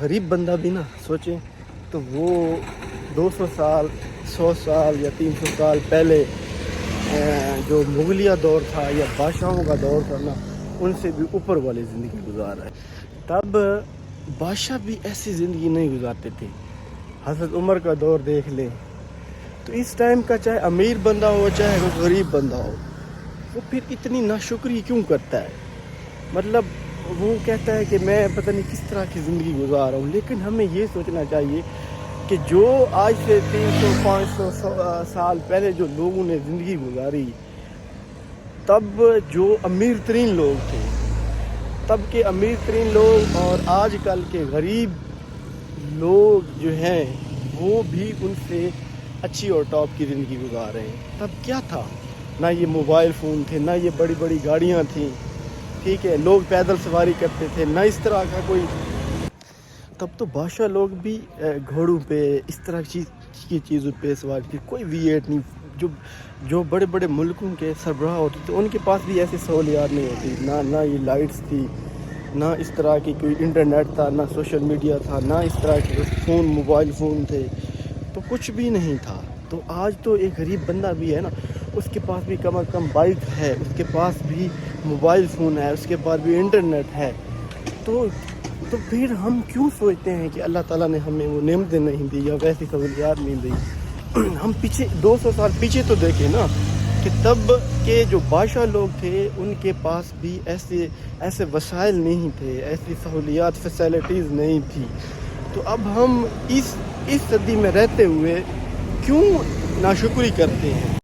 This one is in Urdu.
غریب بندہ بھی نا سوچیں تو وہ 200 سال 100 سال یا 300 سال پہلے جو مغلیہ دور تھا یا بادشاہوں کا دور تھا نا، ان سے بھی اوپر والی زندگی گزار رہا ہے۔ تب بادشاہ بھی ایسی زندگی نہیں گزارتے تھے۔ حضرت عمر کا دور دیکھ لیں تو اس ٹائم کا چاہے امیر بندہ ہو چاہے وہ غریب بندہ ہو، وہ پھر اتنی ناشکری کیوں کرتا ہے؟ مطلب وہ کہتا ہے کہ میں پتہ نہیں کس طرح کی زندگی گزار رہا ہوں، لیکن ہمیں یہ سوچنا چاہیے کہ جو آج سے 300-500 سال پہلے جو لوگوں نے زندگی گزاری، تب جو امیر ترین لوگ تھے، تب کے امیر ترین لوگ اور آج کل کے غریب لوگ جو ہیں وہ بھی ان سے اچھی اور ٹاپ کی زندگی گزار رہے ہیں۔ تب کیا تھا؟ نہ یہ موبائل فون تھے، نہ یہ بڑی بڑی گاڑیاں تھیں، ٹھیک ہے، لوگ پیدل سواری کرتے تھے، نہ اس طرح کا کوئی۔ تب تو بادشاہ لوگ بھی گھوڑوں پہ اس طرح کی چیزوں پہ سواری تھی، کوئی V8 نہیں۔ جو بڑے بڑے ملکوں کے سربراہ ہوتے تھے ان کے پاس بھی ایسی سہولیات نہیں ہوتی، نہ یہ لائٹس تھی، نہ اس طرح کی کوئی انٹرنیٹ تھا، نہ سوشل میڈیا تھا، نہ اس طرح کے فون موبائل فون تھے، تو کچھ بھی نہیں تھا۔ تو آج تو ایک غریب بندہ بھی ہے نا، اس کے پاس بھی کم از کم بائک ہے، اس کے پاس بھی موبائل فون ہے، اس کے پاس بھی انٹرنیٹ ہے۔ تو پھر ہم کیوں سوچتے ہیں کہ اللہ تعالیٰ نے ہمیں وہ نعمتیں نہیں دی یا ویسی سہولیات نہیں دی؟ ہم پیچھے 200 سال پیچھے تو دیکھیں نا کہ تب کے جو بادشاہ لوگ تھے ان کے پاس بھی ایسے وسائل نہیں تھے، ایسی سہولیات فیسلٹیز نہیں تھی۔ تو اب ہم اس صدی میں رہتے ہوئے کیوں ناشکری کرتے ہیں؟